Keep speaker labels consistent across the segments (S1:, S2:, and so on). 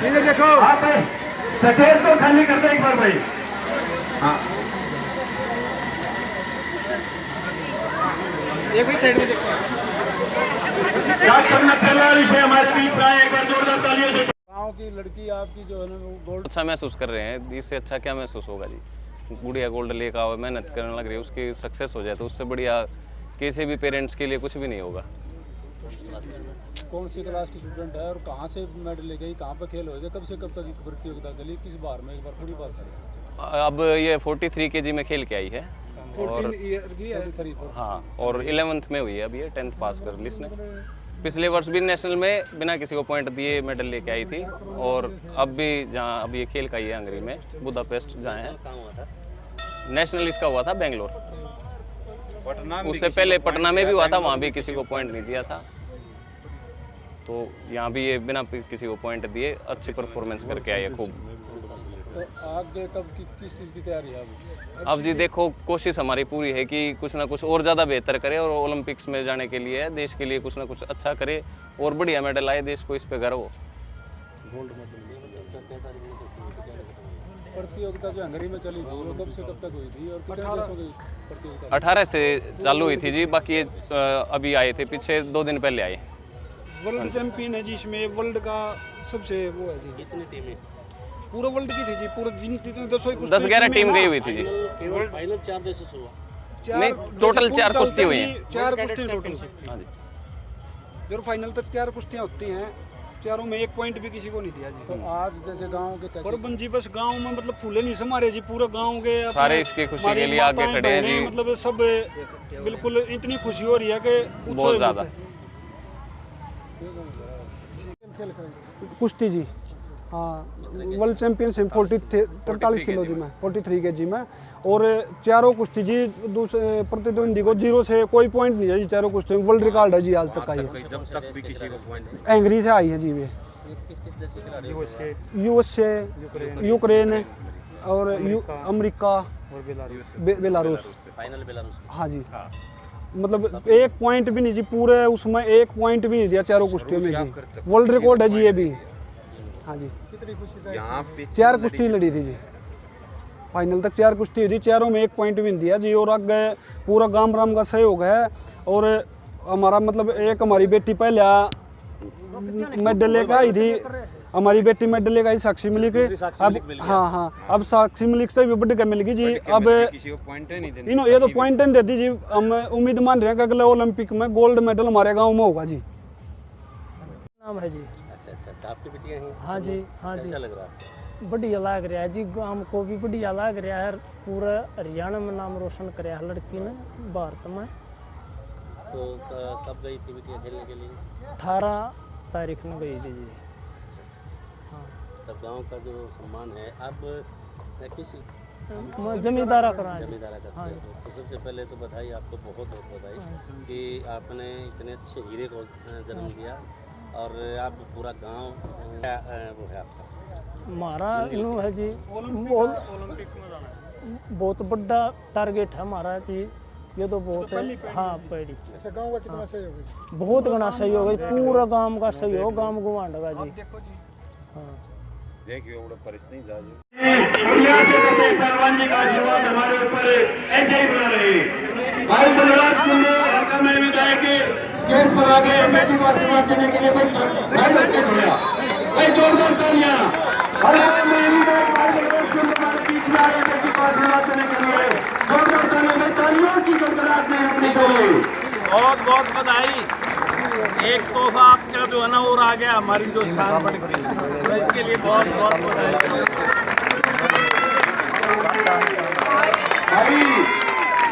S1: इधर देखो आप स्टेज को खाली कर दो एक बार भाई। हाँ एक भी साइड में देखो। हमारे बीच में आए, एक बार जोरदार तालियों से। गाँव की लड़की आपकी जो है ना वो गोल्ड
S2: अच्छा महसूस कर रहे हैं, इससे अच्छा क्या महसूस होगा जी। गुड़िया गोल्ड लेकर आओ, मेहनत करने लग रही है, उसकी सक्सेस हो जाए तो उससे बढ़िया किसी भी पेरेंट्स के लिए कुछ भी नहीं होगा।
S1: कौन सी क्लास की स्टूडेंट है और कहाँ से मेडल लेके आई, कहाँ पे खेल हो गए, कब से कब तक प्रतियोगिता चली, किस बार में, एक बार पूरी बात करें।
S2: अब ये 43 kg में खेल के आई है और हाँ, और 11th में हुई है, अभी ये 10th पास कर ली इसने। पिछले वर्ष भी नेशनल में बिना किसी को पॉइंट दिए मेडल लेके आई थी, और अब भी जहाँ अब ये खेल का ही है हंगरी में, बुदापेस्ट जहाँ है। नेशनल इसका हुआ था बेंगलोर, उससे पहले पटना में भी हुआ था, वहाँ भी किसी को पॉइंट नहीं दिया था। तो यहाँ भी ये बिना किसी को पॉइंट दिए अच्छी परफॉर्मेंस करके आई है खूब।
S1: तो आगे कब किस चीज़ की तैयारी है
S2: अब जी देखो, कोशिश हमारी पूरी है कि कुछ ना कुछ और ज़्यादा बेहतर करे और ओलंपिक्स में जाने के लिए देश के लिए कुछ ना कुछ अच्छा करे और बढ़िया मेडल आए, देश को इस पे गर्व हो।
S1: गोल्ड मेडल प्रतियोगिता जो हंगरी में चली थी वो कब से कब तक हुई थी और कितने देशों की प्रतियोगिता?
S2: 18 से चालू हुई थी जी, बाकी अभी आए थे पीछे 2 दिन पहले आए।
S3: वर्ल्ड चैंपियन है जी, इसमें वर्ल्ड का सबसे वो है जी।
S4: कितनी टीमें?
S3: पूरा वर्ल्ड की थी जी, पूरा जितने
S2: 10-11 टीम गई हुई थी जी।
S4: केवल फाइनल 4 देशों से हुआ?
S2: नहीं, टोटल 4 कुश्ती हुई हैं।
S3: 4 कुश्ती टोटल।
S2: हाँ जी,
S3: जो फाइनल तक 4 कुश्तियाँ होती हैं, चारों में 1 पॉइंट भी किसी को नहीं दिया जी।
S1: तो आज जैसे गांव के
S3: परबन जी बस गांव में मतलब फूले नहीं समारे जी, पूरा गांव के
S2: सारे इसकी खुशी के लिए आगे खड़े हैं जी।
S3: मतलब सब बिल्कुल इतनी खुशी हो रही है कि
S2: बहुत ज़्यादा।
S3: कुश्ती जी, हाँ, वर्ल्ड चैंपियनशिप 43 किलो जी में, 43 kg में, और चारों कुश्ती जी दूसरे प्रतिद्वंदी को 0 से कोई पॉइंट नहीं है जी। चारों कुश्ती वर्ल्ड रिकॉर्ड है जी आज तक का ये,
S4: जब तक भी किसी को पॉइंट
S3: हंगरी से आई है जी। ये
S4: किस देश के खिलाड़ी?
S3: यूएसए, यूक्रेन और अमेरिका और बेलारूस।
S4: Final Belarus.
S3: हाँ जी, मतलब 1 पॉइंट भी नहीं जी, पूरे उसमें 1 पॉइंट भी नहीं दिया चारों कुश्तियों में जी। वर्ल्ड रिकॉर्ड है जी ये भी। हाँ जी, कितनी खुशी। 4 कुश्ती लड़ी थी जी, फाइनल तक 4 कुश्ती हुई थी, चारों में 1 पॉइंट भी नहीं दिया जी। और आगे पूरा गांव राम का सहयोग है। और हमारा मतलब एक हमारी बेटी पहले मेडल लेकर आई थी, हमारी बेटी मेडल लेकर आई साक्षी मलिक। अब हाँ, अब साक्षी मलिक से भी बढ़ के मिल गई जी। अब ये तो पॉइंट नहीं देती जी। हम उम्मीद मान रहे हैं कि अगले ओलंपिक में गोल्ड मेडल हमारे गाँव में होगा जी।
S5: नाम है जी।
S4: अच्छा, आपकी बिटिया हैं?
S5: हाँ जी, हाँ जी।
S4: कैसा लग रहा है?
S5: बढ़िया लग रहा है जी, हमको भी बढ़िया लग रहा है। पूरा हरियाणा में नाम रोशन कराया है लड़की ने, भारत में।
S4: तो कब गई थी बिटिया खेलने के लिए?
S5: 18 तारीख में गई थी जी।
S4: हाँ, तब गांव का जो सम्मान है अब किसी
S5: जमींदारा करा
S4: जमींदारा करते
S5: हाँ।
S4: हो। तो सबसे पहले तो बधाई, आपको बहुत बहुत बधाई कि आपने इतने अच्छे हीरे को जन्म दिया और आप पूरा गांव वो है आपका।
S5: हमारा यूँ है जी, बहुत बड़ा टारगेट है हमारा जी। ये तो बहुत है। हाँ, पहली।
S1: अच्छा, गांव का कितना सहयोग है?
S5: बहुत घना सहयोग है, पूरा गांव का सहयोग, गांव गुवांड का जी। हाँ,
S1: देखिए पहलवान जी का आशीर्वाद हमारे ऊपर ऐसे ही बना रहे। भाई बलराज कुंडू हल्का में भी जाए कि स्टेज पर आ गए, बेटी को आशीर्वाद देने के लिए भाई साइड रख के छोड़ा। भाई जोरदार तालियां। हल्का में भी भाई बलराज कुंडू हमारे बीच में आ गए बेटी को आशीर्वाद देने के लिए। जोरदार तालियां, भाई तालियों की गड़गड़ाहट नहीं रुकनी चाहिए।
S6: बहुत बहुत बधाई। एक तोहफा आपका जो है ना और आ गया, हमारी जो शान बढ़ गई, तो इसके लिए बहुत बहुत बधाई।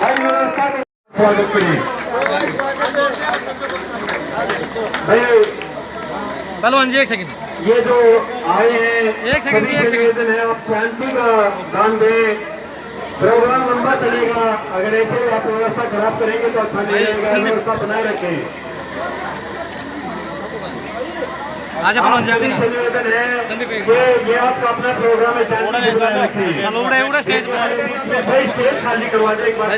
S1: भाई व्यवस्था को स्वागत करिए।
S6: पहलवान जी 1 सेकंड।
S1: ये जो आए हैं,
S6: एक सेकंड
S1: निवेदन है आप शांति का दान दें। प्रोग्राम लंबा चलेगा, अगर ऐसे आप व्यवस्था खराब करेंगे तो अच्छा नहीं रहेगा। व्यवस्था बनाए रखें। निवेदन है कि ये आपका अपना प्रोग्राम है, शांति स्टेज खाली करवा दे एक बार।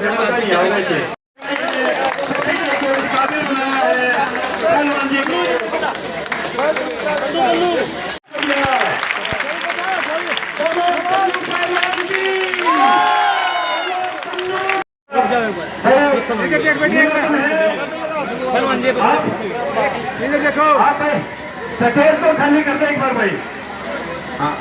S1: पहलवान जी
S3: देखो
S1: आप स्टेज को खाली कर दे एक बार भाई। हाँ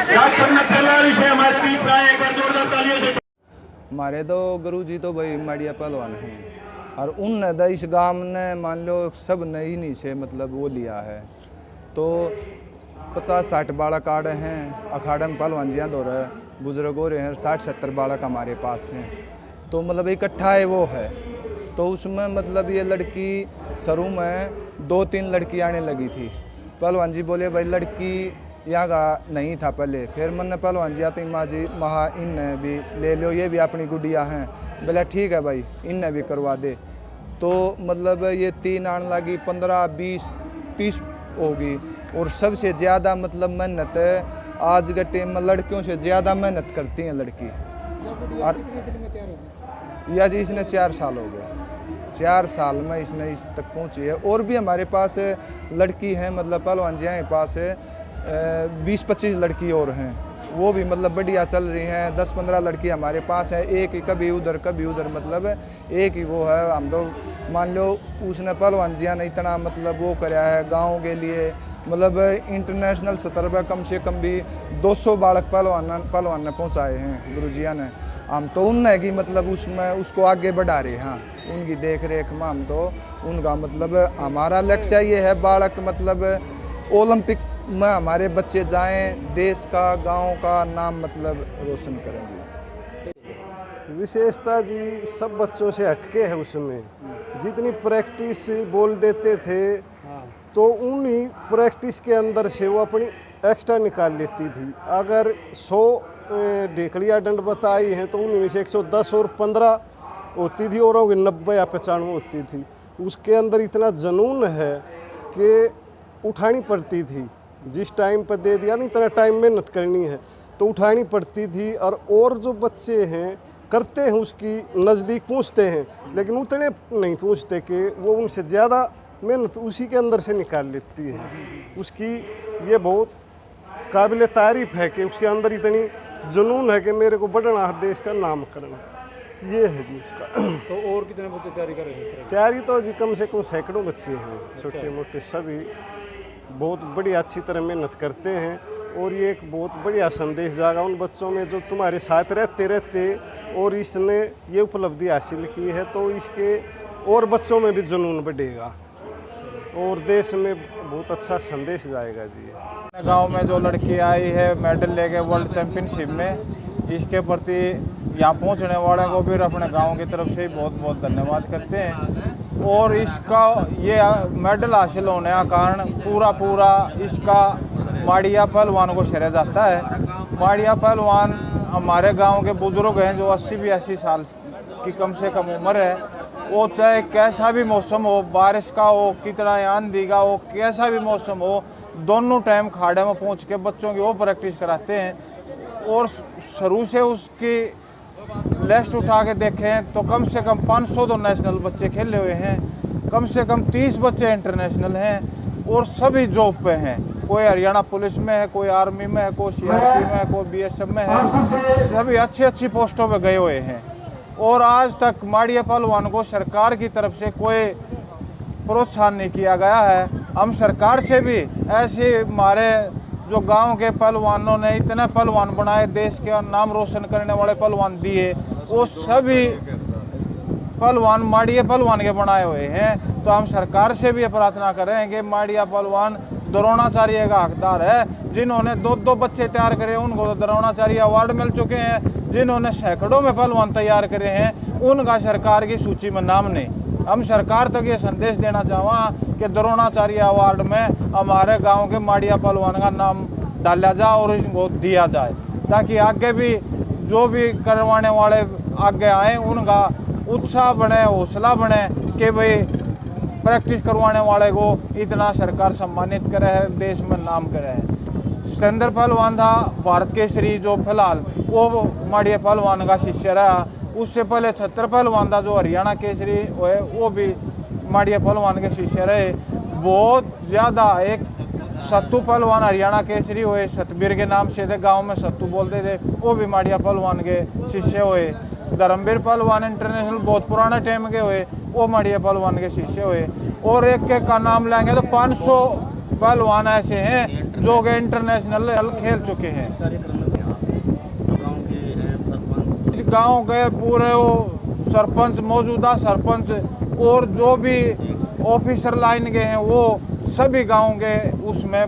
S1: डॉक्टर नक्कलवाल से हमारे बीच में आए, एक बार जोरदार तालियों से।
S7: हमारे तो गुरु जी तो भाई माड़िया पहलवान हैं और उन द इस गांव ने मान लो सब नई नहीं से मतलब वो लिया है तो 50-60 बालक आड़े हैं अखाड़े में पहलवान जिया दो रहे बुजुर्ग हो रहे हैं 60-70 बालक हमारे पास हैं तो मतलब इकट्ठा है वो है तो उसमें मतलब ये लड़की शुरू में 2-3 लड़की आने लगी थी। पहलवान जी बोले भाई लड़की यहाँ का नहीं था पहले, फिर मैंने पहलवान जी आते माँ जी महा इनने भी ले लो ये भी अपनी गुड़िया हैं, बोला ठीक है भाई इनने भी करवा दे। तो मतलब ये 3 आने लगी 15-20-30 होगी और सबसे ज़्यादा मतलब मेहनत आज के टाइम में लड़कियों से ज़्यादा मेहनत करती हैं लड़की। और या जी इसने 4 साल हो गए, 4 साल में इसने इस तक पहुंची है। और भी हमारे पास लड़की हैं मतलब पहलवान जी के पास 20-25 लड़की और हैं वो भी मतलब बढ़िया चल रही हैं। 10-15 लड़की हमारे पास है, एक ही कभी उधर मतलब एक ही वो है। हम तो मान लो उसने पहलवान जी ने इतना मतलब वो कराया है गाँव के लिए मतलब इंटरनेशनल सतर पर कम से कम भी 200 बालक पहलवान ने पहुँचाए हैं गुरुजिया ने। हम तो उनने की मतलब उसमें उसको आगे बढ़ा रहे हैं। हाँ उनकी देख रेख में हम तो उनका मतलब हमारा लक्ष्य ये है बालक मतलब ओलंपिक में हमारे बच्चे जाएं, देश का गांव का नाम मतलब रोशन करेंगे।
S8: विशेषता जी सब बच्चों से हटके है। उसमें जितनी प्रैक्टिस बोल देते थे तो उन्हीं प्रैक्टिस के अंदर से वो अपनी एक्स्ट्रा निकाल लेती थी। अगर 100 ढेकड़िया दंड बताई हैं तो उनमें से 110 और 15 होती थी और 90 या 95 होती थी। उसके अंदर इतना जुनून है कि उठानी पड़ती थी, जिस टाइम पर दे दिया ना इतना टाइम मेहनत करनी है तो उठानी पड़ती थी। और जो बच्चे हैं करते हैं उसकी नज़दीक पहुंचते हैं लेकिन उतने नहीं पहुंचते कि वो उनसे ज़्यादा मेहनत उसी के अंदर से निकाल लेती है। उसकी ये बहुत काबिल तारीफ़ है कि उसके अंदर इतनी जुनून है कि मेरे को बढ़ना है, देश का नाम करना, ये है जी उसका।
S3: तो और कितने बच्चे तैयारी कर रहे हैं?
S8: तैयारी तो जी कम से कम सैकड़ों बच्चे हैं, छोटे मोटे सभी बहुत बढ़िया अच्छी तरह मेहनत करते हैं। और ये एक बहुत बढ़िया संदेश जागा उन बच्चों में जो तुम्हारे साथ रहते और इसने ये उपलब्धि हासिल की है तो इसके और बच्चों में भी जुनून बढ़ेगा और देश में बहुत अच्छा संदेश जाएगा जी।
S9: गांव में जो लड़की आई है मेडल लेके वर्ल्ड चैंपियनशिप में, इसके प्रति यहाँ पहुँचने वाले को भी अपने गांव की तरफ से बहुत बहुत धन्यवाद करते हैं। और इसका ये मेडल हासिल होने का कारण पूरा इसका माड़िया पहलवान को श्रेय जाता है। माड़िया पहलवान हमारे गांव के बुजुर्ग हैं जो 80-82 साल की कम से कम उम्र है। वो चाहे कैसा भी मौसम हो, बारिश का हो, कितना आंधी का हो, कैसा भी मौसम हो, दोनों टाइम खाड़े में पहुंच के बच्चों की वो प्रैक्टिस कराते हैं। और शुरू से उसकी लिस्ट उठा के देखें तो कम से कम 500 तो नेशनल बच्चे खेले हुए हैं, कम से कम 30 बच्चे इंटरनेशनल हैं और सभी जॉब पे हैं। कोई हरियाणा पुलिस में है, कोई आर्मी में है, कोई CRP में है, कोई BSF में है, सभी अच्छी पोस्टों पे गए हुए हैं। और आज तक माड़िया पहलवान को सरकार की तरफ से कोई प्रोत्साहन नहीं किया गया है। हम सरकार से भी ऐसे हमारे जो गांव के पहलवानों ने इतने पहलवान बनाए, देश के नाम रोशन करने वाले पहलवान दिए, वो सभी पहलवान माड़िया पहलवान के बनाए हुए हैं। तो हम सरकार से भी प्रार्थना करें कि माड़िया पहलवान द्रोणाचार्य का हकदार है। जिन्होंने 2 बच्चे तैयार करे उनको तो द्रोणाचार्य अवार्ड मिल चुके हैं, जिन्होंने सैकड़ों में पहलवान तैयार करे हैं उनका सरकार की सूची में नाम नहीं। हम सरकार तक ये संदेश देना चाहवा कि द्रोणाचार्य अवार्ड में हमारे गांव के माड़िया पहलवान का नाम डाला जाए और इनको दिया जाए, ताकि आगे भी जो भी करवाने वाले आगे आए उनका उत्साह बने, हौसला बने कि भाई प्रैक्टिस करवाने वाले को इतना सरकार सम्मानित करे है, देश में नाम करे है। सिकंदर पहलवान था भारत केसरी जो फिलहाल वो माड़िया पहलवान का शिष्य रहा। उससे पहले छत्र पहलवान था जो हरियाणा केसरी हुए, वो भी माड़िया पहलवान के शिष्य रहे। बहुत ज़्यादा एक सत्तू पहलवान हरियाणा केसरी हुए, सतबीर के नाम से थे, गांव में सत्तू बोलते थे, वो भी माड़िया पहलवान के शिष्य हुए। धर्मवीर पहलवान इंटरनेशनल बहुत पुराने टाइम के हुए, वो माड़िया पहलवान के शिष्य हुए। और एक एक का नाम लेंगे तो 500 पहलवान ऐसे हैं जो कि इंटरनेशनल खेल चुके हैं। गांव के पूरे वो सरपंच, मौजूदा सरपंच और जो भी ऑफिसर लाइन के हैं वो सभी गांव के उसमें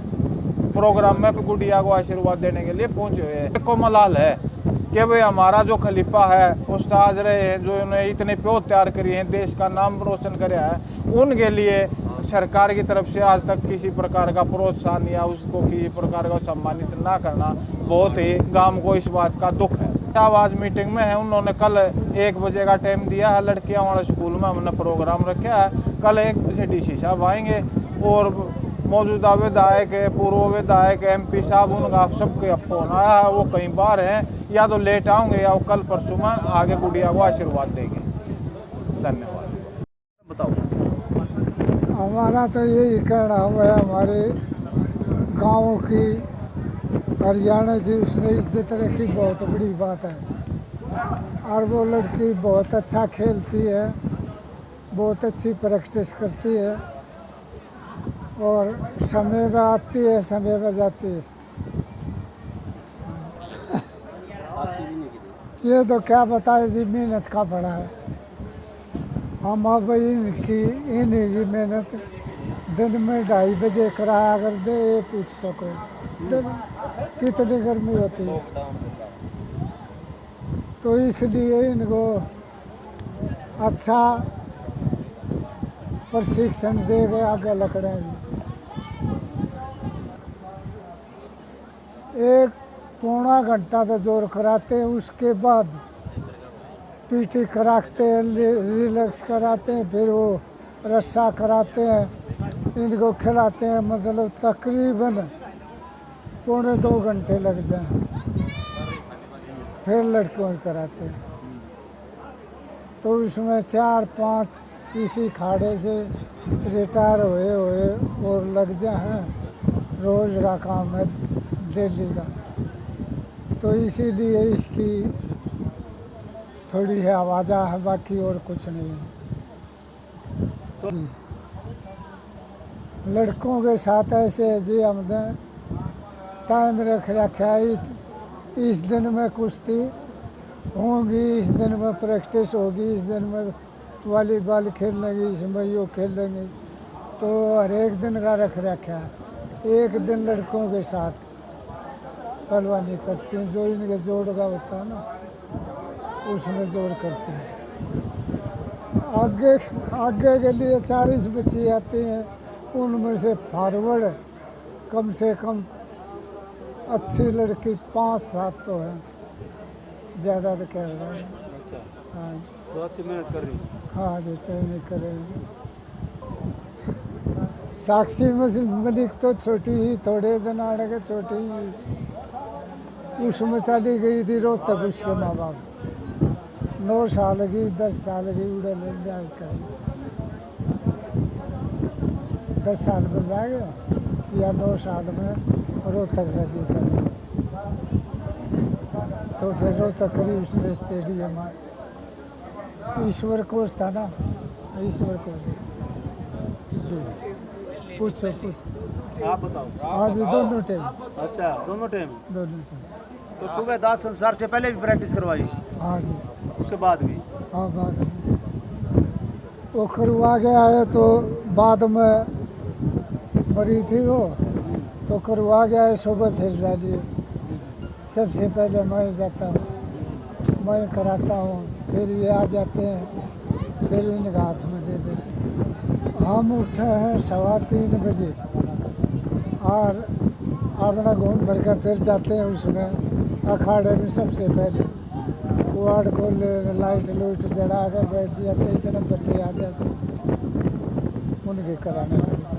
S9: प्रोग्राम में गुड़िया को आशीर्वाद देने के लिए पहुंचे हुए हैं। को मलाल है कि भाई हमारा जो खलीफा है उस्ताद रहे हैं, जो उन्हें इतने प्योर तैयार करी हैं, देश का नाम रोशन कराया है, उनके लिए सरकार की तरफ से आज तक किसी प्रकार का प्रोत्साहन या उसको किसी प्रकार का सम्मानित ना करना बहुत ही गांव को इस बात का दुख है। साहब आज मीटिंग में है, उन्होंने कल 1 बजे का टाइम दिया है, लड़कियां वाले स्कूल में हमने प्रोग्राम रखा है। कल 1 बजे डीसी साहब आएंगे और मौजूदा विधायक, पूर्व विधायक, MP साहब, उनका सबके फोन आया है, वो कहीं बाहर हैं, या तो लेट आएंगे या वो कल परसों में आगे गुड़िया को आशीर्वाद देंगे। धन्यवाद।
S10: बताओ। हमारा तो यही कहना है, हमारे गाँव की, हरियाणा की उसने इज्जत रखी, बहुत बड़ी बात है। और वो लड़की बहुत अच्छा खेलती है, बहुत अच्छी प्रैक्टिस करती है और समय में आती है, समय में जाती है। ये तो क्या बताए जी, मेहनत का पड़ा है। हम अब इन्हीं की मेहनत दिन में 2:30 बजे कराया कर दे, ये पूछ सको दिन कितनी गर्मी होती है। तो इसलिए इनको अच्छा प्रशिक्षण दे गए, आगे लकड़ेंगे। 1 पौना घंटा तो जोर कराते हैं, उसके बाद PT कराते हैं, रिलैक्स कराते हैं, फिर वो रस्सा कराते हैं, इनको खिलाते हैं। मतलब तकरीबन 1.25 घंटे लग जाए, फिर लड़कों को कराते हैं। तो उसमें 4-5 इसी खाड़े से रिटायर हुए और लग जाए, रोज़ का काम है डेली का। तो इसीलिए इसकी थोड़ी है आवाज़ा है, बाकी और कुछ नहीं है। तो लड़कों के साथ ऐसे जी हमने टाइम रख रखा है, इस दिन में कुश्ती होगी, इस दिन में प्रैक्टिस होगी, इस दिन में वॉलीबॉल खेलेंगे, इसमें यो खेलेंगे। तो हर एक दिन का रख रखा है। एक दिन लड़कों के साथ पहलवानी करते हैं, जो इनके जोड़ का होता है ना, उसमें जोड़ करते हैं। आगे के लिए 40 बच्चे आते हैं, उनमें से फॉरवर्ड कम से कम अच्छी लड़की 5-7 तो है, ज़्यादा तो कह रहा है।
S3: अच्छा,
S10: हाँ
S3: तो अच्छी मेहनत कर रही है।
S10: हाँ जी, ट्रेनिंग करेंगे। साक्षी मलिक तो छोटी ही, थोड़े दिन आने के छोटी ही, उसमें चली गई थी रोहतक, उसके माँ बाप 9 साल की, 10 साल की उड़े ले जाए कर 10 साल में जाएगा या 9 साल में रोहतक लगी कर। तो फिर रोहतक करी उसने स्टेडियम में। ईश्वर कोच था ना, ईश्वर कोच। पूछो
S3: आप बताओ।
S10: हाँ जी, दोनों टाइम।
S3: अच्छा, दोनों टाइम।
S10: दोनों टाइम।
S3: तो सुबह 10 संस्कार से पहले भी प्रैक्टिस करवाई?
S10: हाँ जी।
S3: उसके बाद भी?
S10: हाँ, बाद में वो करवा गया है, तो बाद में मरी थी वो, तो करवा गया है, सुबह फिर डालिए। सबसे पहले मैं जाता हूँ, मैं कराता हूँ, फिर ये आ जाते हैं, फिर इनके हाथ में दे देते हैं। हम उठे हैं 3:15 बजे और अपना घूम भर कर फिर जाते हैं उसमें अखाड़े में। सबसे पहले कुआड़ को लाइट लूट जला कर बैठ जाते, इतने बच्चे आ जाते, उनके कराने लग जाते।